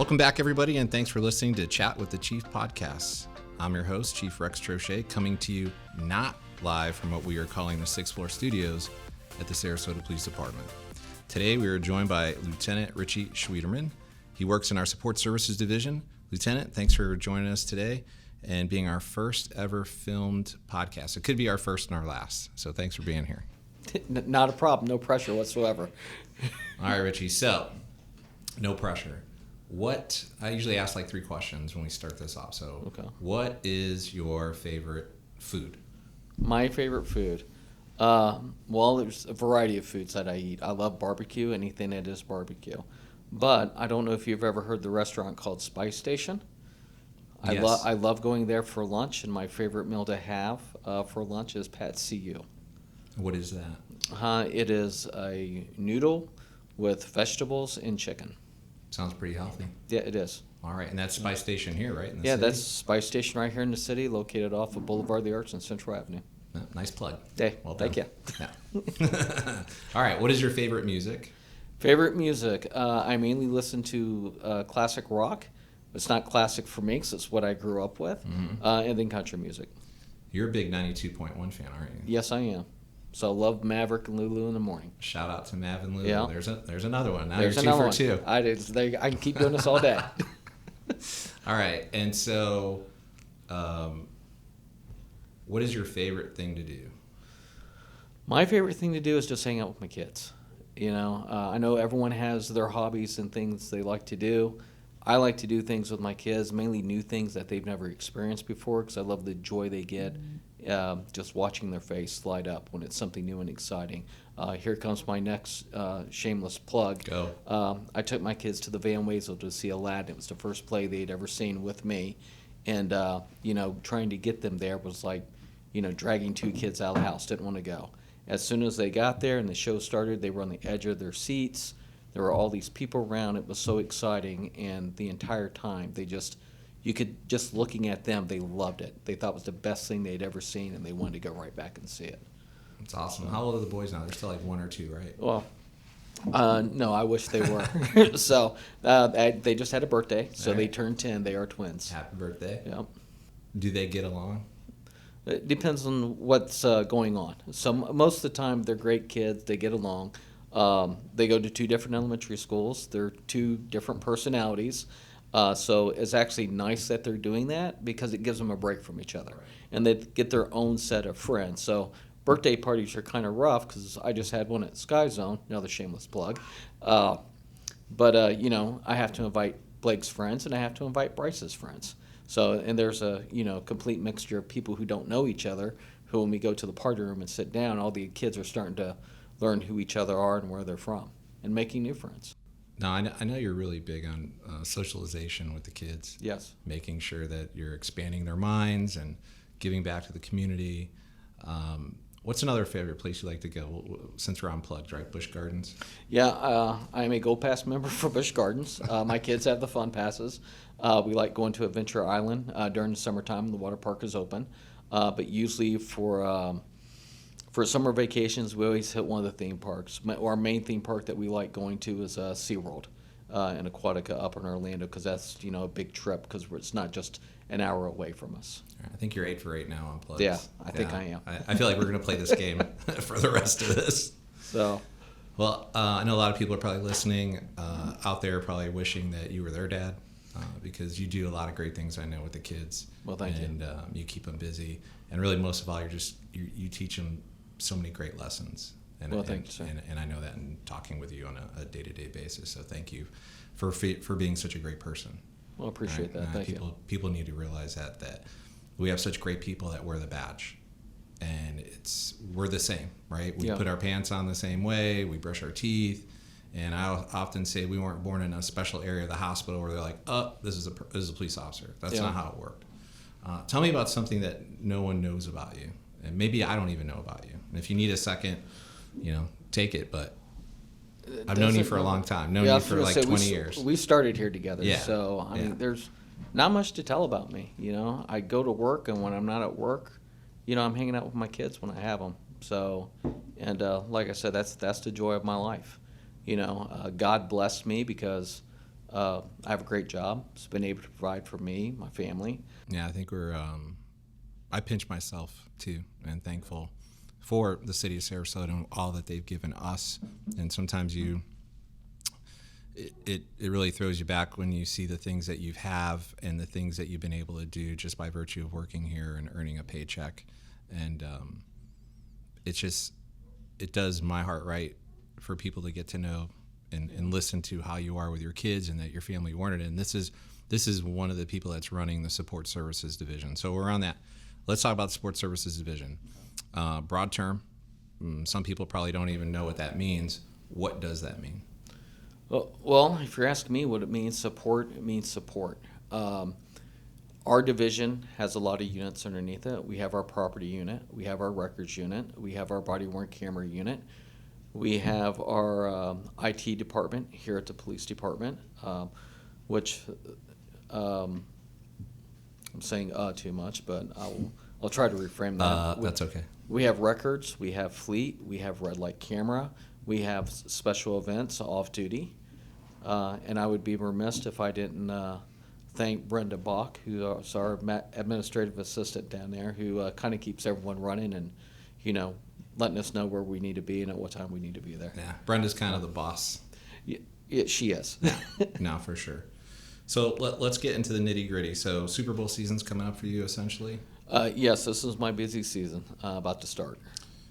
Welcome back, everybody, and thanks for listening to Chat with the Chief podcast. I'm your host, Chief Rex Troche, coming to you not live from what we are calling the 6th floor studios at the Sarasota Police Department. Today, we are joined by Lieutenant Richie Schwieterman. He works in our Support Services Division. Lieutenant, thanks for joining us today and being our first ever filmed podcast. It could be our first and our last, so thanks for being here. Not a problem. No pressure whatsoever. All right, Richie, so no pressure. I usually ask like 3 questions when we start this off. So, Okay. What is your favorite food? My favorite food? Well, there's a variety of foods that I eat. I love barbecue, anything that is barbecue. But I don't know if you've ever heard the restaurant called Spice Station. Yes. I love going there for lunch, and my favorite meal to have for lunch is Pat CU. What is that? It is a noodle with vegetables and chicken. Sounds pretty healthy. Yeah, it is. All right, and that's Spice Station here, right? In the Yeah, city? that's Spice Station right here in the city, located off of Boulevard of the Arts and Central Avenue. Nice plug. Hey, Well done. thank you. Yeah. All right, what is your favorite music? Favorite music? I mainly listen to classic rock. It's not classic for me because it's what I grew up with. Mm-hmm. And then country music. You're a big 92.1 fan, aren't you? Yes, I am. So I love Maverick and Lulu in the morning. Shout out to Mav and Lulu. Yeah. There's another one. Now There's you're 2 another for 2. I can keep doing this all day. All right, and so what is your favorite thing to do? My favorite thing to do is just hang out with my kids. You know, I know everyone has their hobbies and things they like to do. I like to do things with my kids, mainly new things that they've never experienced before, because I love the joy they get just watching their face light up when it's something new and exciting. Here comes my next shameless plug. Go. I took my kids to the Van Wezel to see Aladdin. It was the first play they'd ever seen with me. And, trying to get them there was like, dragging 2 kids out of the house. Didn't want to go. As soon as they got there and the show started, they were on the edge of their seats. There were all these people around. It was so exciting. And the entire time, you could, just looking at them, they loved it. They thought it was the best thing they'd ever seen, and they wanted to go right back and see it. That's awesome. How old are the boys now? They're still like 1 or 2, right? Well, no, I wish they were. So they just had a birthday, so All right. they turned 10. They are twins. Happy birthday. Yep. Do they get along? It depends on what's going on. So most of the time, they're great kids. They get along. They go to 2 different elementary schools. They're 2 different personalities. So it's actually nice that they're doing that because it gives them a break from each other. Right. And they get their own set of friends. So birthday parties are kind of rough because I just had one at Sky Zone, another shameless plug. But I have to invite Blake's friends and I have to invite Bryce's friends. So, and there's a, complete mixture of people who don't know each other, who when we go to the party room and sit down, all the kids are starting to learn who each other are and where they're from and making new friends. Now, I know you're really big on socialization with the kids. Yes. Making sure that you're expanding their minds and giving back to the community. What's another favorite place you like to go, since we're unplugged, right? Busch Gardens? Yeah, I'm a Gold Pass member for Busch Gardens. My kids have the fun passes. We like going to Adventure Island during the summertime. The water park is open. But usually for summer vacations, we always hit one of the theme parks. Our main theme park that we like going to is SeaWorld in Aquatica up in Orlando because that's, a big trip because it's not just an hour away from us. I think you're 8 for 8 now on plugs. Yeah, I think I am. I feel like we're going to play this game for the rest of this. So, well, I know a lot of people are probably listening out there, probably wishing that you were their dad because you do a lot of great things. I know with the kids. Well, thank you. And you keep them busy, and really most of all, you teach them so many great lessons. And, well, thank you, sir. And I know that in talking with you on a day-to-day basis. So thank you for being such a great person. Well, I appreciate that. Thank you. People need to realize that we have such great people that wear the badge, and we're the same, right? We put our pants on the same way. We brush our teeth, and I often say we weren't born in a special area of the hospital where they're like, "Oh, this is a police officer." That's not how it worked. Tell me about something that no one knows about you, and maybe I don't even know about you. And if you need a second, take it, but. I've known you for a long time. Known you for like 20 years. We started here together, Yeah. so I mean, there's not much to tell about me. I go to work, and when I'm not at work, I'm hanging out with my kids when I have them. So, and like I said, that's the joy of my life. God blessed me because I have a great job. It's been able to provide for me, my family. Yeah, I think I pinch myself too, and thankful for the city of Sarasota and all that they've given us. And sometimes it really throws you back when you see the things that you have and the things that you've been able to do just by virtue of working here and earning a paycheck. And it does my heart right for people to get to know and listen to how you are with your kids and that your family wanted it. And this is one of the people that's running the support services division. So we're on that. Let's talk about the support services division. Broad term. Some people probably don't even know what that means. What does that mean? Well, if you're asking me what it means support. Our division has a lot of units underneath it. We have our property unit, we have our records unit, we have our body-worn camera unit, we have our IT department here at the police department, which I'm saying too much, but I'll try to reframe that. That's okay. We have records, we have fleet, we have red light camera, we have special events off duty, and I would be remiss if I didn't thank Brenda Bach, who is our administrative assistant down there, who kind of keeps everyone running and, letting us know where we need to be and at what time we need to be there. Yeah, Brenda's kind of the boss. Yeah, she is. No, for sure. So let's get into the nitty gritty. So Super Bowl season's coming up for you, essentially. Yes, this is my busy season about to start.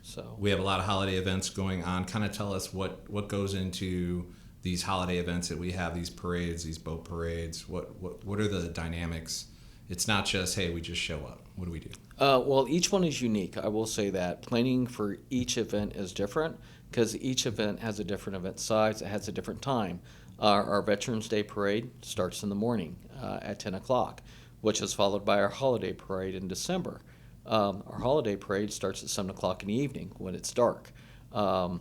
So we have a lot of holiday events going on. Kind of tell us what goes into these holiday events that we have, these parades, these boat parades. What are the dynamics? It's not just, hey, we just show up. What do we do? Well, each one is unique. I will say that. Planning for each event is different because each event has a different event size. It has a different time. Our Veterans Day Parade starts in the morning at 10 o'clock, which is followed by our holiday parade in December. Our holiday parade starts at 7 o'clock in the evening when it's dark. A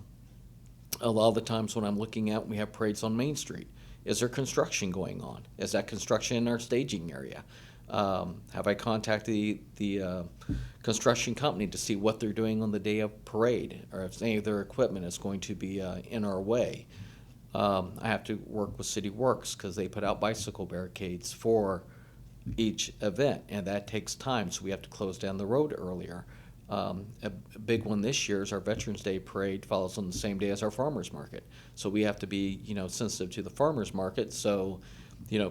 lot of the times when I'm looking out, we have parades on Main Street. Is there construction going on? Is that construction in our staging area? Have I contacted the construction company to see what they're doing on the day of parade, or if any of their equipment is going to be in our way? I have to work with City Works because they put out bicycle barricades for each event, and that takes time, so we have to close down the road earlier. A big one this year is our Veterans Day Parade follows on the same day as our farmers market, so we have to be sensitive to the farmers market so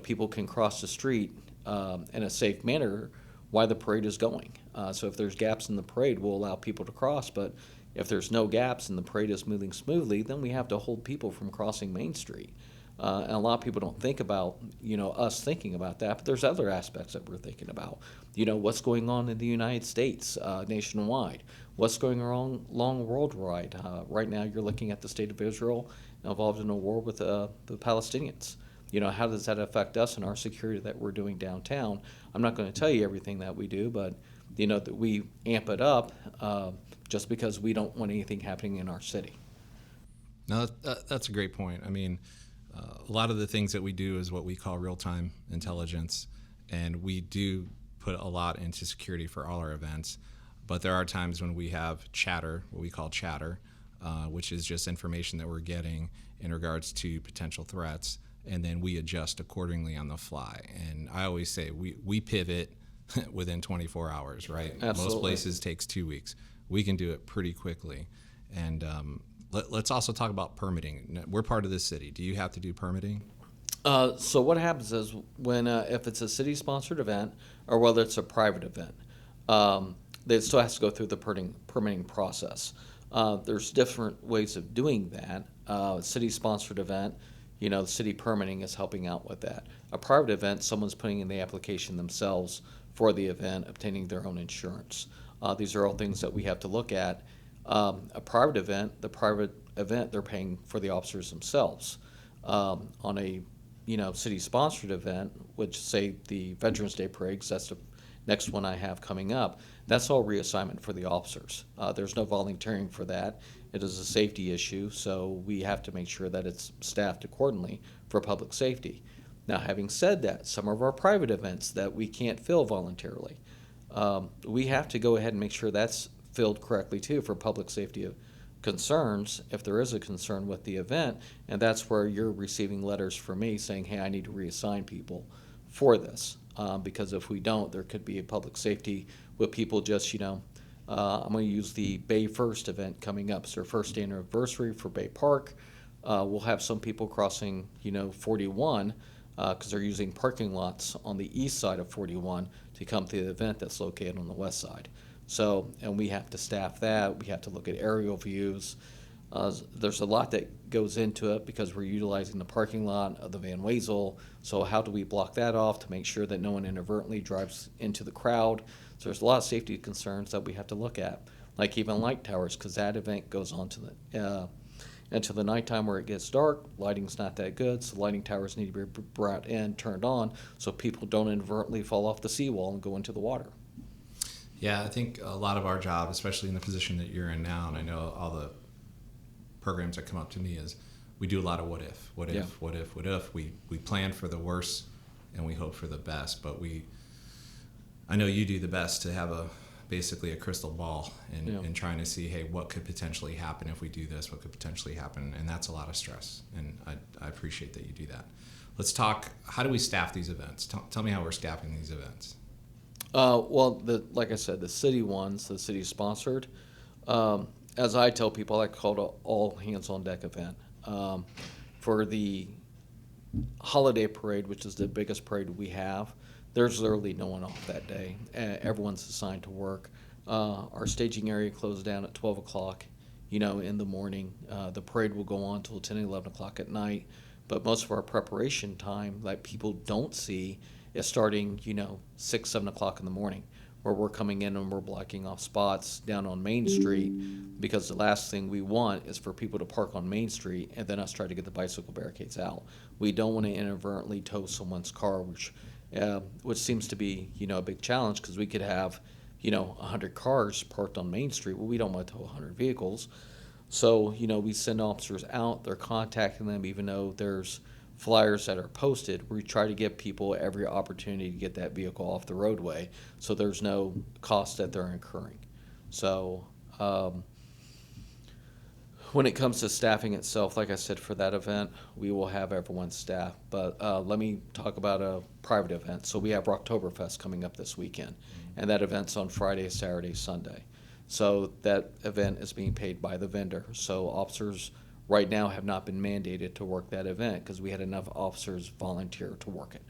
people can cross the street in a safe manner while the parade is going. So if there's gaps in the parade, we'll allow people to cross, but if there's no gaps and the parade is moving smoothly, then we have to hold people from crossing Main Street. And a lot of people don't think about, us thinking about that, but there's other aspects that we're thinking about. What's going on in the United States nationwide? What's going on worldwide? Right now you're looking at the state of Israel involved in a war with the Palestinians. How does that affect us and our security that we're doing downtown? I'm not going to tell you everything that we do, but that we amp it up just because we don't want anything happening in our city. No, that's a great point. I mean, a lot of the things that we do is what we call real-time intelligence, and we do put a lot into security for all our events. But there are times when we have chatter, what we call chatter, which is just information that we're getting in regards to potential threats, and then we adjust accordingly on the fly. And I always say we pivot within 24 hours, right? Absolutely. Most places takes 2 weeks. We can do it pretty quickly. And let's also talk about permitting. We're part of this city. Do you have to do permitting? So what happens is when if it's a city-sponsored event or whether it's a private event, they still has to go through the permitting process. There's different ways of doing that. City-sponsored event, the city permitting is helping out with that. A private event, someone's putting in the application themselves for the event, obtaining their own insurance. These are all things that we have to look at. A private event, they're paying for the officers themselves. On a city-sponsored event, which say the Veterans Day Parade, 'cause that's the next one I have coming up, that's all reassignment for the officers. There's no volunteering for that. It is a safety issue, so we have to make sure that it's staffed accordingly for public safety. Now, having said that, some of our private events that we can't fill voluntarily, we have to go ahead and make sure that's filled correctly too for public safety concerns, if there is a concern with the event, and that's where you're receiving letters from me saying, hey, I need to reassign people for this. Because if we don't, there could be a public safety with people just, I'm going to use the Bay First event coming up. It's their first anniversary for Bay Park. We'll have some people crossing, 41, because they're using parking lots on the east side of 41 to come to the event that's located on the west side. So, and we have to staff that. We have to look at aerial views. There's a lot that goes into it because we're utilizing the parking lot of the Van Wezel. So how do we block that off to make sure that no one inadvertently drives into the crowd? So there's a lot of safety concerns that we have to look at, like even light towers, because that event goes on to into the nighttime where it gets dark. Lighting's not that good, so lighting towers need to be brought in, turned on, so people don't inadvertently fall off the seawall and go into the water. Yeah, I think a lot of our job, especially in the position that you're in now, and I know all the programs that come up to me, is we do a lot of what if. We plan for the worst and we hope for the best, but I know you do the best to have basically a crystal ball and trying to see, hey, what could potentially happen if we do this, what could potentially happen, and that's a lot of stress, and I appreciate that you do that. Let's talk, how do we staff these events? Tell me how we're staffing these events. Well, like I said, the city ones, the city sponsored. As I tell people, I like to call it an all hands on deck event. For the holiday parade, which is the biggest parade we have, there's literally no one off that day. Everyone's assigned to work. Our staging area closes down at 12 o'clock, in the morning. The parade will go on until 10, 11 o'clock at night. But most of our preparation time that people don't see is starting, 6, 7 o'clock in the morning, where we're coming in and we're blocking off spots down on Main Street, because the last thing we want is for people to park on Main Street and then us try to get the bicycle barricades out. We don't want to inadvertently tow someone's car, which seems to be, a big challenge, because we could have, 100 cars parked on Main Street. Well, we don't want to tow 100 vehicles. So, we send officers out. They're contacting them, even though there's flyers that are posted. We try to give people every opportunity to get that vehicle off the roadway, so there's no cost that they're incurring. So when it comes to staffing itself, like I said, for that event, we will have everyone staffed. But let me talk about a private event. So we have Rocktoberfest coming up this weekend, and that event's on Friday, Saturday, Sunday. So that event is being paid by the vendor. So officers right now have not been mandated to work that event because we had enough officers volunteer to work it,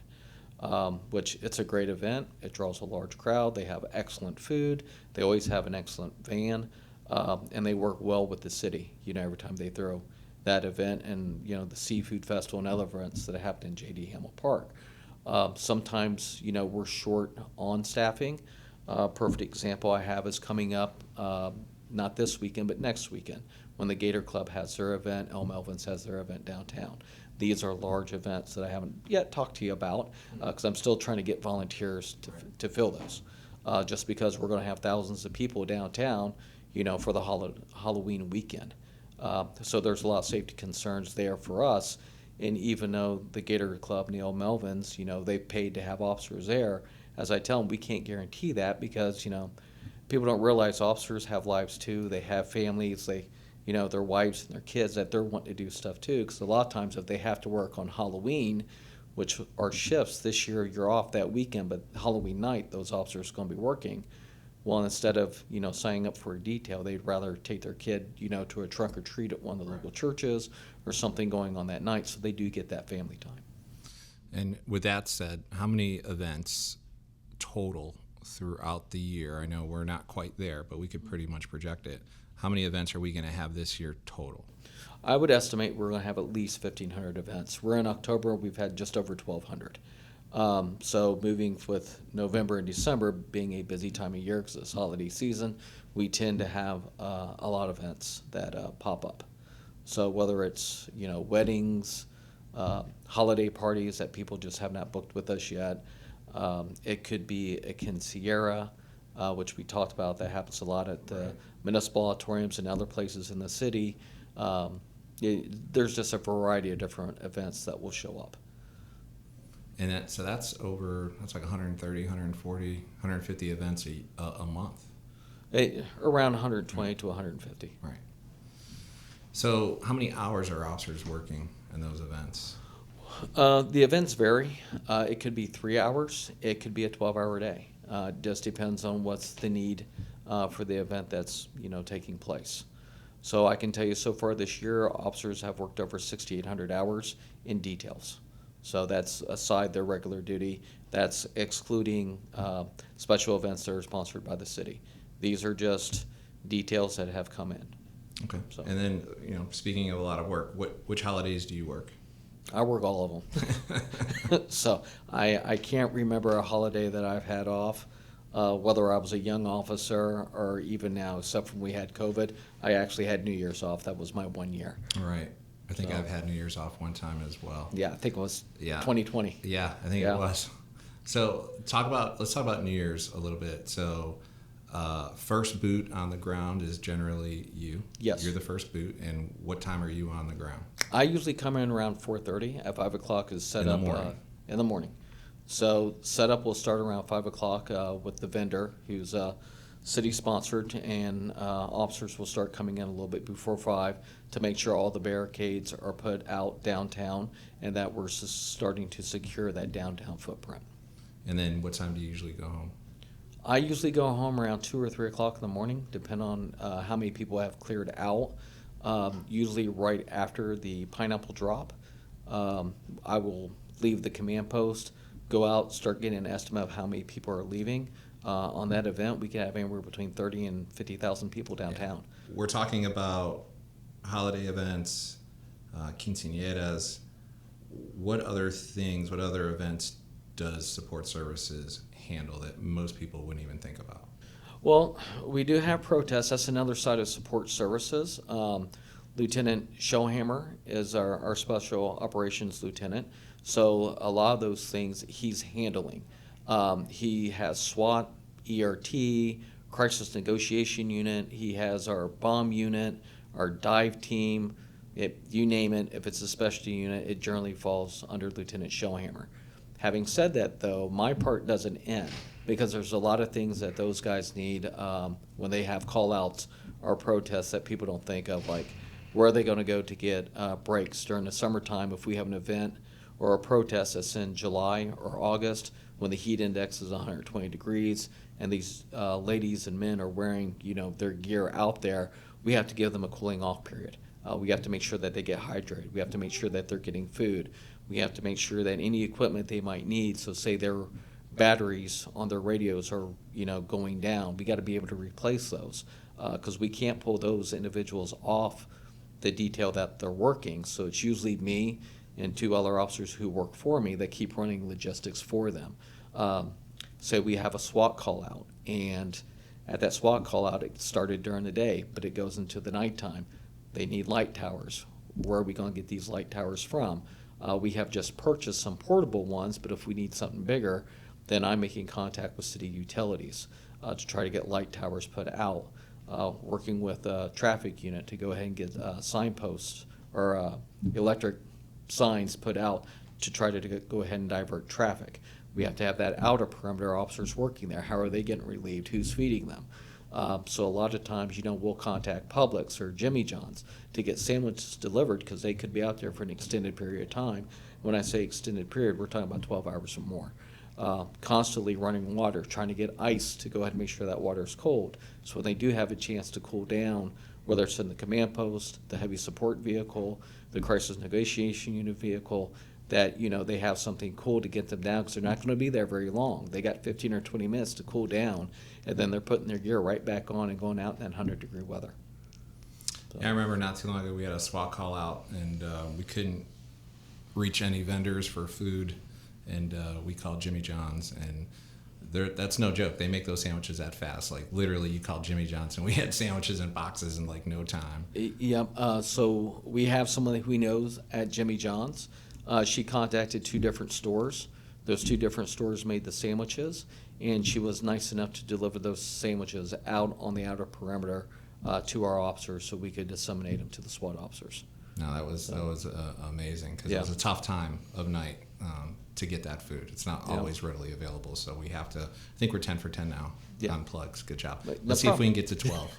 which it's a great event. It draws a large crowd. They have excellent food. They always have an excellent van, and they work well with the city, every time they throw that event, and, the seafood festival and other events that happen in J.D. Hamill Park. Sometimes, we're short on staffing. Perfect example I have is coming up, not this weekend, but next weekend, when the Gator Club has their event. El Melvin's has their event downtown. These are large events that I haven't yet talked to you about, because I'm still trying to get volunteers to fill those, just because we're going to have thousands of people downtown, for the Halloween weekend. So there's a lot of safety concerns there for us. And even though the Gator Club and the El Melvin's, they've paid to have officers there, as I tell them, we can't guarantee that, because, people don't realize officers have lives too. They have families. Their wives and their kids that they're wanting to do stuff too. Because a lot of times if they have to work on Halloween, which are shifts, this year you're off that weekend, but Halloween night those officers are going to be working. Well, instead of, signing up for a detail, they'd rather take their kid, to a trunk or treat at one of the local churches or something going on that night, so they do get that family time. And with that said, how many events total throughout the year? I know we're not quite there, but we could pretty much project it. How many events are we going to have this year total? I would estimate we're going to have at least 1,500 events. We're in October. We've had just over 1,200. So moving with November and December being a busy time of year because it's holiday season, we tend to have a lot of events that pop up. So whether it's, weddings, holiday parties that people just have not booked with us yet, it could be a quinceañera, which we talked about. That happens a lot at the municipal auditoriums and other places in the city. There's just a variety of different events that will show up. And that's like 130, 140, 150 events a month. Around 120 to 150. Right. So how many hours are officers working in those events? The events vary. It could be 3 hours. It could be a 12-hour day. It just depends on what's the need for the event that's taking place. So I can tell you so far this year, officers have worked over 6,800 hours in details. So that's aside their regular duty. That's excluding special events that are sponsored by the city. These are just details that have come in. Okay. So. And then, speaking of a lot of work, which holidays do you work? I work all of them. So I can't remember a holiday that I've had off. Whether I was a young officer or even now, except when we had COVID, I actually had New Year's off. That was my 1 year. All right. I think I've had New Year's off one time as well. Yeah, I think it was 2020. Yeah, I think it was. So let's talk about New Year's a little bit. So first boot on the ground is generally you. Yes. You're the first boot. And what time are you on the ground? I usually come in around 4:30. At 5 o'clock is set up in the morning. So setup will start around 5 o'clock with the vendor, who's city sponsored, and officers will start coming in a little bit before 5 to make sure all the barricades are put out downtown and that we're starting to secure that downtown footprint. And then what time do you usually go home? I usually go home around 2 or 3 o'clock in the morning, depending on how many people have cleared out. Usually right after the pineapple drop. I will leave the command post, go out, start getting an estimate of how many people are leaving. On that event, we can have anywhere between 30 and 50,000 people downtown. Yeah. We're talking about holiday events, quinceañeras. What other events does support services handle that most people wouldn't even think about? Well, we do have protests. That's another side of support services. Lieutenant Schwieterman is our special operations lieutenant. So a lot of those things he's handling. He has SWAT, ERT, crisis negotiation unit. He has our bomb unit, our dive team. You name it, if it's a specialty unit, it generally falls under Lieutenant Schwieterman. Having said that, though, my part doesn't end because there's a lot of things that those guys need when they have call-outs or protests that people don't think of, like where are they going to go to get breaks during the summertime if we have an event or a protest that's in July or August when the heat index is 120 degrees and these ladies and men are wearing their gear out there. We have to give them a cooling off period. We have to make sure that they get hydrated. We have to make sure that they're getting food. We have to make sure that any equipment they might need, so say their batteries on their radios are going down, we got to be able to replace those because we can't pull those individuals off the detail that they're working. So it's usually me and 2 other officers who work for me that keep running logistics for them. Say we have a SWAT call out, and at that SWAT call out, it started during the day, but it goes into the nighttime. They need light towers. Where are we going to get these light towers from? We have just purchased some portable ones, but if we need something bigger, then I'm making contact with city utilities to try to get light towers put out. Working with a traffic unit to go ahead and get signposts or electric signs put out to try to go ahead and divert traffic. We have to have that outer perimeter officers working there. How are they getting relieved? Who's feeding them? So a lot of times, we'll contact Publix or Jimmy John's to get sandwiches delivered because they could be out there for an extended period of time. When I say extended period, we're talking about 12 hours or more. Constantly running water, trying to get ice to go ahead and make sure that water is cold. So when they do have a chance to cool down, whether it's in the command post, the heavy support vehicle, the crisis negotiation unit vehicle, that they have something cool to get them down because they're not going to be there very long. They got 15 or 20 minutes to cool down, and then they're putting their gear right back on and going out in that 100-degree weather. So. Yeah, I remember not too long ago we had a SWAT call out, and we couldn't reach any vendors for food, and we called Jimmy John's, and that's no joke. They make those sandwiches that fast. Like literally, you call Jimmy John's, and we had sandwiches in boxes in like no time. Yep. So we have someone who knows at Jimmy John's. She contacted 2 different stores. Those 2 different stores made the sandwiches, and she was nice enough to deliver those sandwiches out on the outer perimeter to our officers so we could disseminate them to the SWAT officers. No, that was amazing because it was a tough time of night. to get that food. It's not always readily available. So we have to, I think we're 10 for 10 now on plugs. Good job. Let's see if we can get to 12.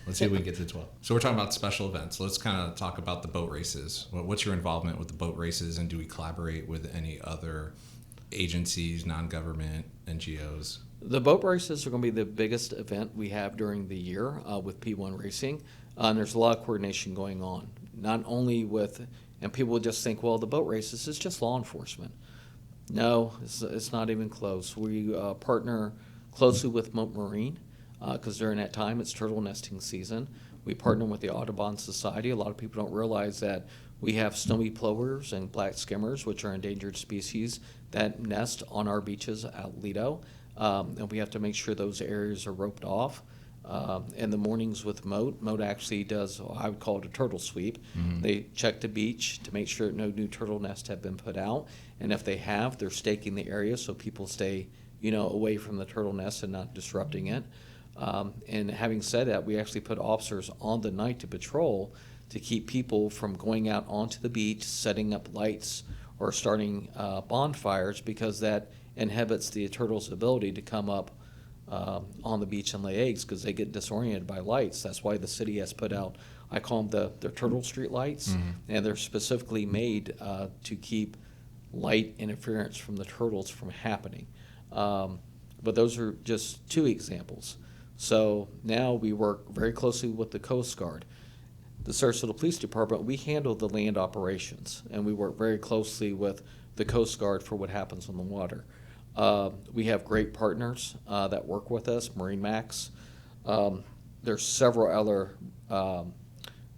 So we're talking about special events. Let's kind of talk about the boat races. What's your involvement with the boat races, and do we collaborate with any other agencies, non-government, NGOs? The boat races are going to be the biggest event we have during the year with P1 Racing. And there's a lot of coordination going on, not only with, and people would just think, well, the boat races is just law enforcement. No, it's not even close. We partner closely with Moat Marine because during that time it's turtle nesting season. We partner with the Audubon Society. A lot of people don't realize that we have snowy plovers and black skimmers, which are endangered species, that nest on our beaches at Lido. And we have to make sure those areas are roped off. In the mornings with Moat actually does, I would call it a turtle sweep. Mm-hmm. They check the beach to make sure no new turtle nests have been put out. And if they have, they're staking the area so people stay, away from the turtle nest and not disrupting it. And having said that, we actually put officers on the night to patrol to keep people from going out onto the beach, setting up lights, or starting bonfires, because that inhibits the turtle's ability to come up on the beach and lay eggs, because they get disoriented by lights. That's why the city has put out, I call them the turtle street lights, mm-hmm. and they're specifically made to keep light interference from the turtles from happening. But those are just two examples. So now we work very closely with the Coast Guard. The Sarasota Police Department, we handle the land operations, and we work very closely with the Coast Guard for what happens on the water. We have great partners that work with us, Marine Max. There's several other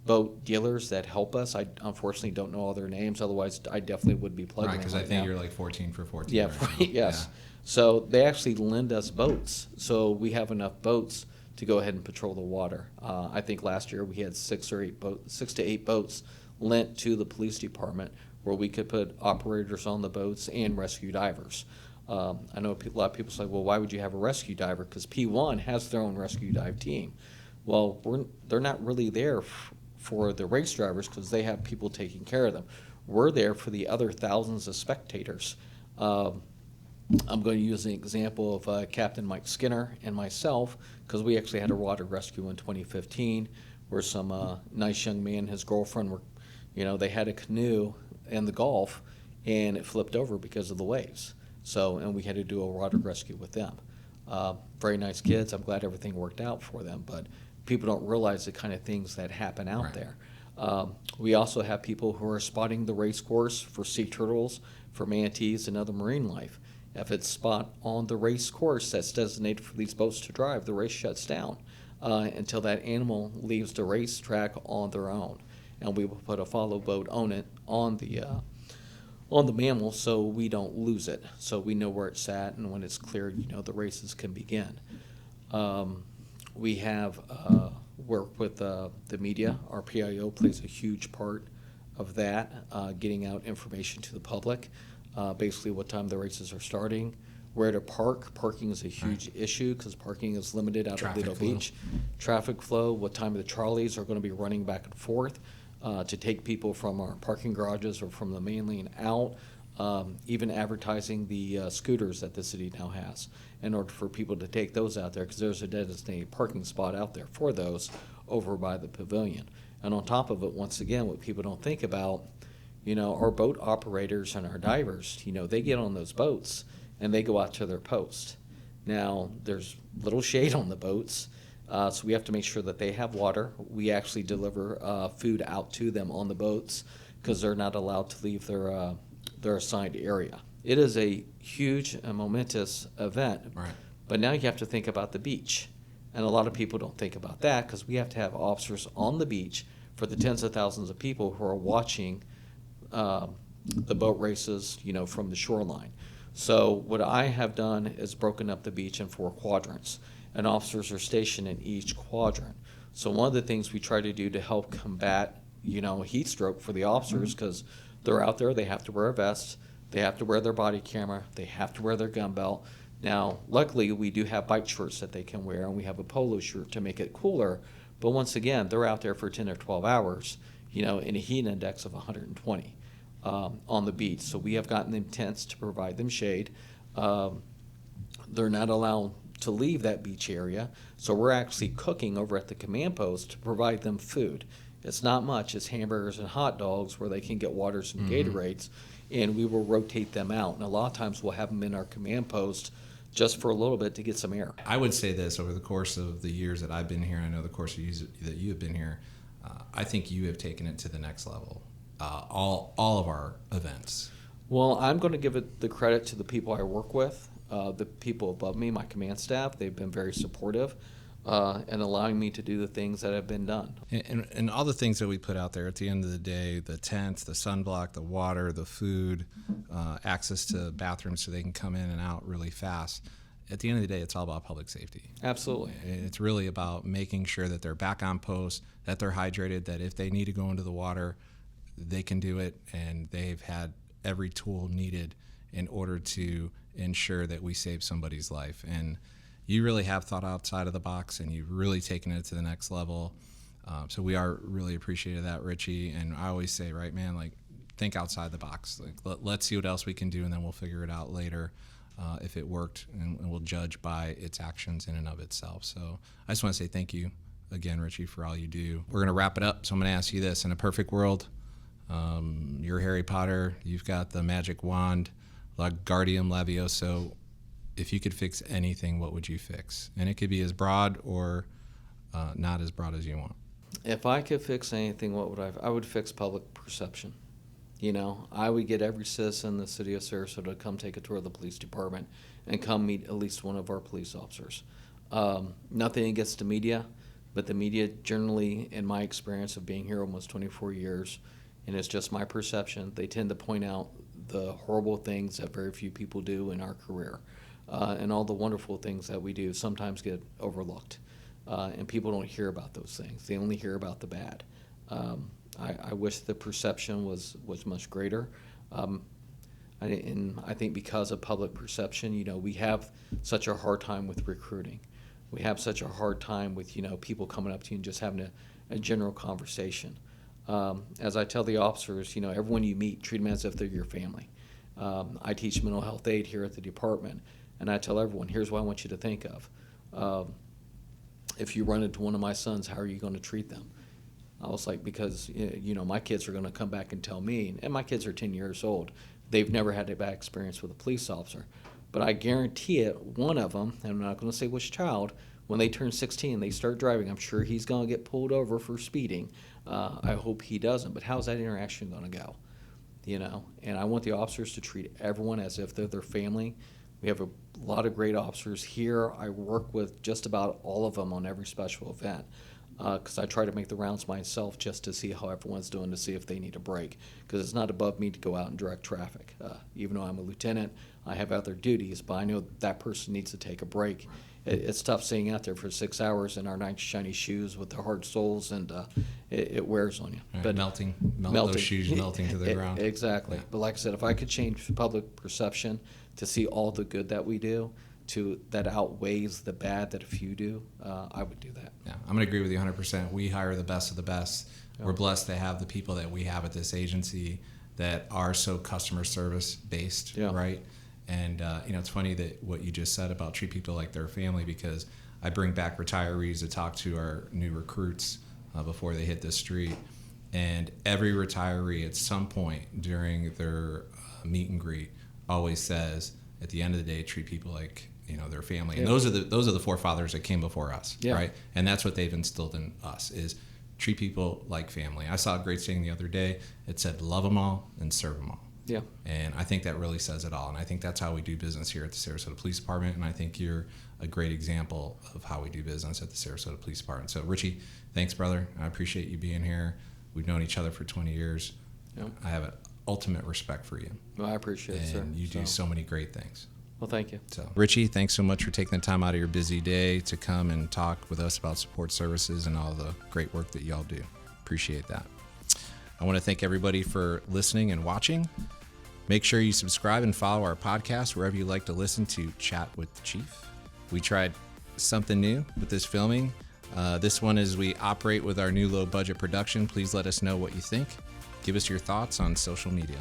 boat dealers that help us. I unfortunately don't know all their names, otherwise I definitely would be plugging them. Right, because I think you're like 14 for 14. Yeah, right? yes. Yeah. So they actually lend us boats, so we have enough boats to go ahead and patrol the water. I think last year we had 6 to 8 boats lent to the police department where we could put operators on the boats and rescue divers. I know a lot of people say, well, why would you have a rescue diver? Because P1 has their own rescue dive team. Well, they're not really there for the race drivers because they have people taking care of them. We're there for the other thousands of spectators. I'm going to use an example of Captain Mike Skinner and myself, because we actually had a water rescue in 2015 where some nice young man and his girlfriend were, they had a canoe in the Gulf and it flipped over because of the waves. So, and we had to do a water rescue with them. Very nice kids. I'm glad everything worked out for them, but people don't realize the kind of things that happen out there. We also have people who are spotting the race course for sea turtles, for manatees, and other marine life. If it's spot on the race course that's designated for these boats to drive, the race shuts down until that animal leaves the racetrack on their own. And we will put a follow boat on it, on the mammal, so we don't lose it. So we know where it's at, and when it's cleared, the races can begin. We have work with the media. Our PIO plays a huge part of that, getting out information to the public. Basically what time the races are starting, where to park. Parking is a huge issue because parking is limited out at Lido Beach. Traffic flow, what time the trolleys are going to be running back and forth to take people from our parking garages or from the main lane out. Even advertising the scooters that the city now has in order for people to take those out there, because there's a designated parking spot out there for those over by the pavilion. And on top of it, once again, what people don't think about, our boat operators and our divers, they get on those boats and they go out to their post. Now, there's little shade on the boats, so we have to make sure that they have water. We actually deliver food out to them on the boats because they're not allowed to leave their assigned area. It is a huge and momentous event, right. But now you have to think about the beach. And a lot of people don't think about that because we have to have officers on the beach for the tens of thousands of people who are watching the boat races, from the shoreline. So what I have done is broken up the beach in 4 quadrants, and officers are stationed in each quadrant. So one of the things we try to do to help combat, heat stroke for the officers, because they're out there, they have to wear a vest, they have to wear their body camera, they have to wear their gun belt. Now, luckily, we do have bike shorts that they can wear, and we have a polo shirt to make it cooler. But once again, they're out there for 10 or 12 hours, in a heat index of 120. on the beach. So we have gotten them tents to provide them shade. They're not allowed to leave that beach area, so we're actually cooking over at the command post to provide them food. It's not much. It's hamburgers and hot dogs where they can get waters and Gatorades, and we will rotate them out. And a lot of times we'll have them in our command post just for a little bit to get some air. I would say this, over the course of the years that I've been here, I know the course of years that you have been here, I think you have taken it to the next level. All of our events. Well, I'm going to give it the credit to the people I work with, the people above me, my command staff. They've been very supportive and allowing me to do the things that have been done. And all the things that we put out there at the end of the day, the tents, the sunblock, the water, the food, access to bathrooms so they can come in and out really fast. At the end of the day, it's all about public safety. Absolutely. It's really about making sure that they're back on post, that they're hydrated, that if they need to go into the water, they can do it, and they've had every tool needed in order to ensure that we save somebody's life. And you really have thought outside of the box, and you've really taken it to the next level. So we are really appreciative of that, Richie. And I always say, right, man, like, think outside the box. Like, let's see what else we can do, and then we'll figure it out later if it worked, and we'll judge by its actions in and of itself. So I just want to say thank you again, Richie, for all you do. We're going to wrap it up, so I'm going to ask you this. In a perfect world, you're Harry Potter, you've got the magic wand, Wingardium Leviosa. If you could fix anything, what would you fix? And it could be as broad or not as broad as you want. If I could fix anything, what would I would fix public perception. You know, I would get every citizen in the city of Sarasota to come take a tour of the police department and come meet at least one of our police officers. Nothing against the media, but the media generally, in my experience of being here almost 24 years, and it's just my perception, they tend to point out the horrible things that very few people do in our career. And all the wonderful things that we do sometimes get overlooked. And people don't hear about those things. They only hear about the bad. I wish the perception was much greater. And I think because of public perception, you know, we have such a hard time with recruiting. We have such a hard time with, you know, people coming up to you and just having a general conversation. As I tell the officers, you know, everyone you meet, treat them as if they're your family. I teach mental health aid here at the department, and I tell everyone, here's what I want you to think of. If you run into one of my sons, how are you going to treat them? I was like, because, you know, my kids are going to come back and tell me, and my kids are 10 years old. They've never had a bad experience with a police officer. But I guarantee it, one of them, and I'm not going to say which child, when they turn 16 and they start driving, I'm sure he's going to get pulled over for speeding. I hope he doesn't, but how's that interaction going to go? You know, and I want the officers to treat everyone as if they're their family. We have a lot of great officers here. I work with just about all of them on every special event because I try to make the rounds myself just to see how everyone's doing, to see if they need a break, because it's not above me to go out and direct traffic. Even though I'm a lieutenant, I have other duties, but I know that person needs to take a break. It's tough staying out there for 6 hours in our nice shiny shoes with the hard soles, and it wears on you. Right, But melting. Those shoes melting to the ground. Exactly. Yeah. But like I said, if I could change public perception to see all the good that we do, that outweighs the bad that a few do, I would do that. Yeah, I'm going to agree with you 100%. We hire the best of the best. We're blessed to have the people that we have at this agency that are so customer service based, right? And, you know, it's funny that what you just said about treat people like their family, because I bring back retirees to talk to our new recruits before they hit the street. And every retiree at some point during their meet and greet always says, at the end of the day, treat people like, you know, their family. And those are the forefathers that came before us, right? And that's what they've instilled in us, is treat people like family. I saw a great saying the other day. It said, love them all and serve them all. Yeah. And I think that really says it all. And I think that's how we do business here at the Sarasota Police Department. And I think you're a great example of how we do business at the Sarasota Police Department. So, Richie, thanks, brother. I appreciate you being here. We've known each other for 20 years. Yep. I have an ultimate respect for you. Well, I appreciate it, sir. And you do so many great things. Well, thank you. So, Richie, thanks so much for taking the time out of your busy day to come and talk with us about support services and all the great work that y'all do. Appreciate that. I want to thank everybody for listening and watching. Make sure you subscribe and follow our podcast wherever you like to listen to Chat with the Chief. We tried something new with this filming. This one is we operate with our new low budget production. Please let us know what you think. Give us your thoughts on social media.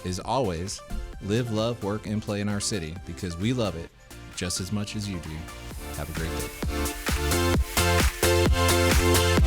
As always, live, love, work, and play in our city because we love it just as much as you do. Have a great day.